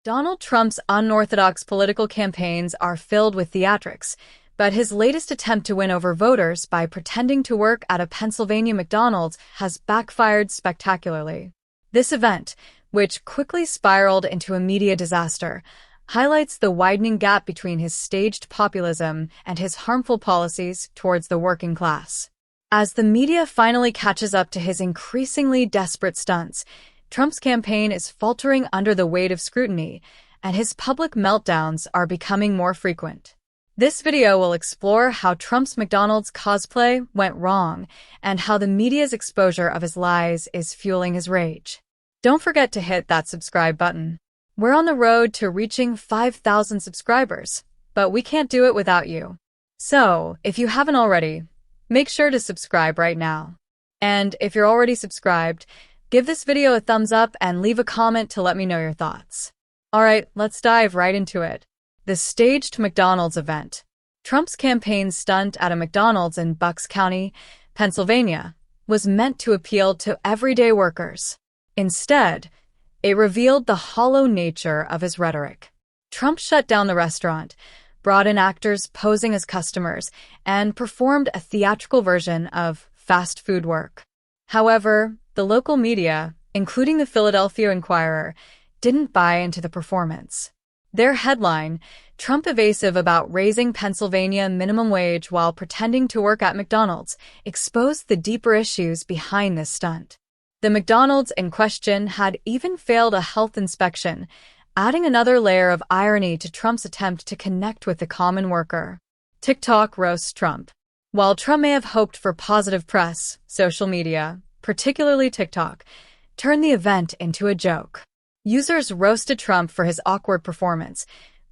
Donald Trump's unorthodox political campaigns are filled with theatrics, but his latest attempt to win over voters by pretending to work at a Pennsylvania McDonald's has backfired spectacularly. This event, which quickly spiraled into a media disaster, highlights the widening gap between his staged populism and his harmful policies towards the working class. As the media finally catches up to his increasingly desperate stunts, Trump's campaign is faltering under the weight of scrutiny, and his public meltdowns are becoming more frequent. This video will explore how Trump's McDonald's cosplay went wrong and how the media's exposure of his lies is fueling his rage. Don't forget to hit that subscribe button. We're on the road to reaching 5,000 subscribers, but we can't do it without you. So, if you haven't already, make sure to subscribe right now. And if you're already subscribed, give this video a thumbs up and leave a comment to let me know your thoughts. Alright, let's dive right into it. The staged McDonald's event. Trump's campaign stunt at a McDonald's in Bucks County, Pennsylvania, was meant to appeal to everyday workers. Instead, it revealed the hollow nature of his rhetoric. Trump shut down the restaurant, brought in actors posing as customers, and performed a theatrical version of fast food work. However, the local media, including the Philadelphia Inquirer, didn't buy into the performance. Their headline, "Trump evasive about raising Pennsylvania minimum wage while pretending to work at McDonald's," exposed the deeper issues behind this stunt. The McDonald's in question had even failed a health inspection, adding another layer of irony to Trump's attempt to connect with the common worker. TikTok roasts Trump. While Trump may have hoped for positive press, social media, particularly TikTok, turned the event into a joke. Users roasted Trump for his awkward performance,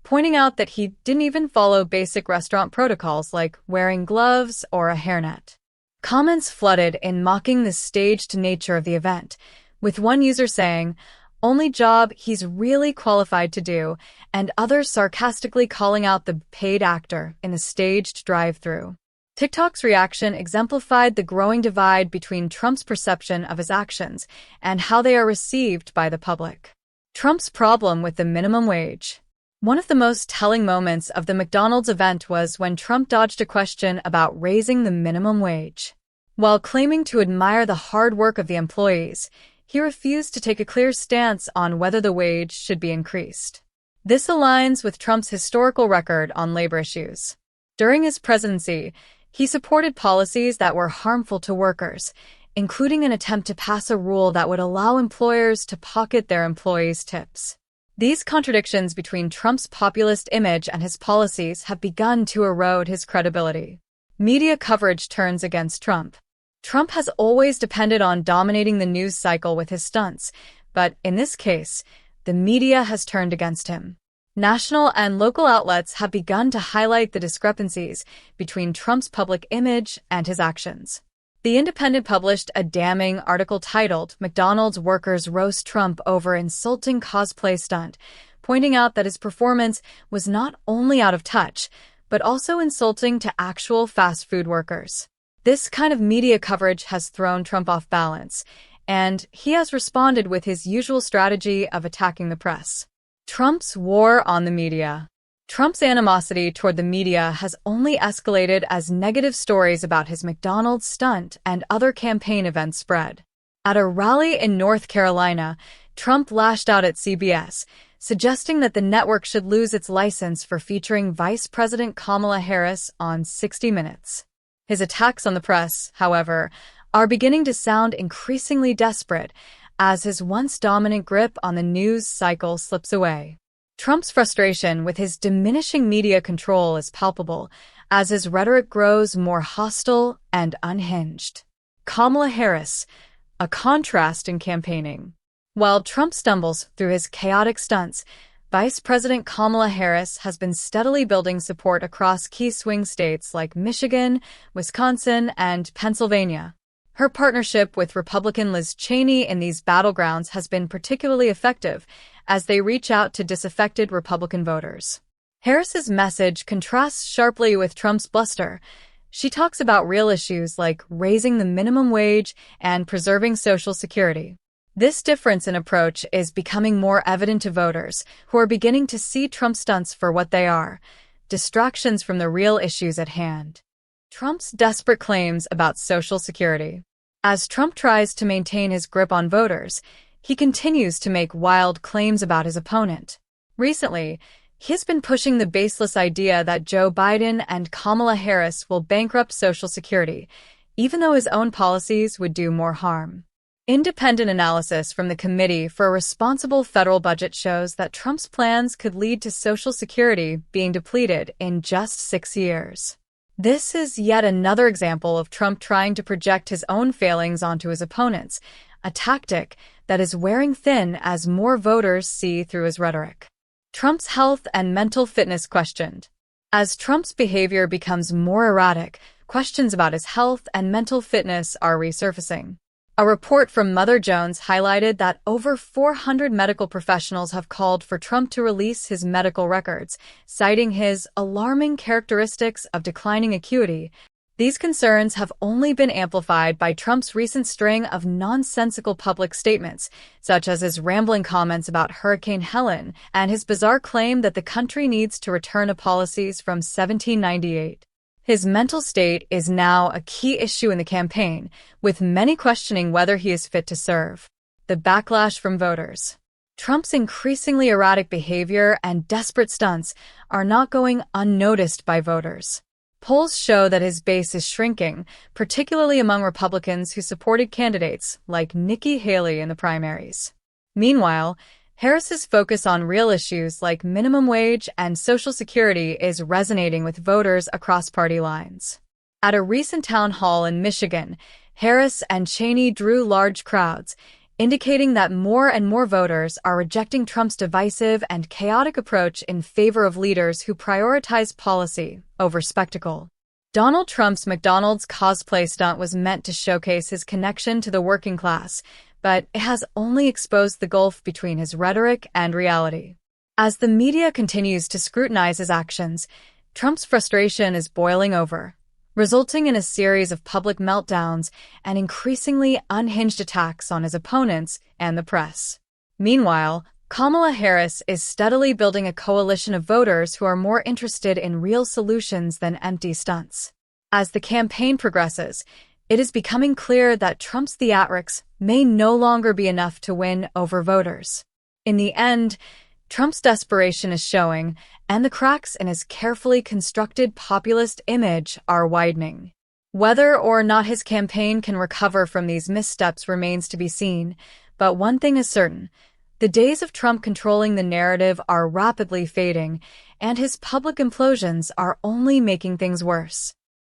pointing out that he didn't even follow basic restaurant protocols like wearing gloves or a hairnet. Comments flooded in mocking the staged nature of the event, with one user saying, "Only job he's really qualified to do," and others sarcastically calling out the paid actor in the staged drive-thru. TikTok's reaction exemplified the growing divide between Trump's perception of his actions and how they are received by the public. Trump's problem with the minimum wage. One of the most telling moments of the McDonald's event was when Trump dodged a question about raising the minimum wage. While claiming to admire the hard work of the employees, he refused to take a clear stance on whether the wage should be increased. This aligns with Trump's historical record on labor issues. During his presidency, he supported policies that were harmful to workers, including an attempt to pass a rule that would allow employers to pocket their employees' tips. These contradictions between Trump's populist image and his policies have begun to erode his credibility. Media coverage turns against Trump. Trump has always depended on dominating the news cycle with his stunts, but in this case, the media has turned against him. National and local outlets have begun to highlight the discrepancies between Trump's public image and his actions. The Independent published a damning article titled "McDonald's Workers Roast Trump Over Insulting Cosplay Stunt," pointing out that his performance was not only out of touch, but also insulting to actual fast food workers. This kind of media coverage has thrown Trump off balance, and he has responded with his usual strategy of attacking the press. Trump's war on the media. Trump's animosity toward the media has only escalated as negative stories about his McDonald's stunt and other campaign events spread. At a rally in North Carolina, Trump lashed out at CBS, suggesting that the network should lose its license for featuring Vice President Kamala Harris on 60 Minutes. His attacks on the press, however, are beginning to sound increasingly desperate as his once dominant grip on the news cycle slips away. Trump's frustration with his diminishing media control is palpable as his rhetoric grows more hostile and unhinged. Kamala Harris, a contrast in campaigning. While Trump stumbles through his chaotic stunts, Vice President Kamala Harris has been steadily building support across key swing states like Michigan, Wisconsin, and Pennsylvania. Her partnership with Republican Liz Cheney in these battlegrounds has been particularly effective as they reach out to disaffected Republican voters. Harris's message contrasts sharply with Trump's bluster. She talks about real issues like raising the minimum wage and preserving Social Security. This difference in approach is becoming more evident to voters, who are beginning to see Trump's stunts for what they are: distractions from the real issues at hand. Trump's desperate claims about Social Security. As Trump tries to maintain his grip on voters, he continues to make wild claims about his opponent. Recently, he's been pushing the baseless idea that Joe Biden and Kamala Harris will bankrupt Social Security, even though his own policies would do more harm. Independent analysis from the Committee for a Responsible Federal Budget shows that Trump's plans could lead to Social Security being depleted in just 6 years. This is yet another example of Trump trying to project his own failings onto his opponents, a tactic that is wearing thin as more voters see through his rhetoric. Trump's health and mental fitness questioned. As Trump's behavior becomes more erratic, questions about his health and mental fitness are resurfacing. A report from Mother Jones highlighted that over 400 medical professionals have called for Trump to release his medical records, citing his alarming characteristics of declining acuity. These concerns have only been amplified by Trump's recent string of nonsensical public statements, such as his rambling comments about Hurricane Helen and his bizarre claim that the country needs to return to policies from 1798. His mental state is now a key issue in the campaign, with many questioning whether he is fit to serve. The backlash from voters. Trump's increasingly erratic behavior and desperate stunts are not going unnoticed by voters. Polls show that his base is shrinking, particularly among Republicans who supported candidates like Nikki Haley in the primaries. Meanwhile, Harris's focus on real issues like minimum wage and Social Security is resonating with voters across party lines. At a recent town hall in Michigan, Harris and Cheney drew large crowds, indicating that more and more voters are rejecting Trump's divisive and chaotic approach in favor of leaders who prioritize policy over spectacle. Donald Trump's McDonald's cosplay stunt was meant to showcase his connection to the working class, but it has only exposed the gulf between his rhetoric and reality. As the media continues to scrutinize his actions, Trump's frustration is boiling over, resulting in a series of public meltdowns and increasingly unhinged attacks on his opponents and the press. Meanwhile, Kamala Harris is steadily building a coalition of voters who are more interested in real solutions than empty stunts. As the campaign progresses, it is becoming clear that Trump's theatrics may no longer be enough to win over voters. In the end, Trump's desperation is showing, and the cracks in his carefully constructed populist image are widening. Whether or not his campaign can recover from these missteps remains to be seen, but one thing is certain: the days of Trump controlling the narrative are rapidly fading, and his public implosions are only making things worse.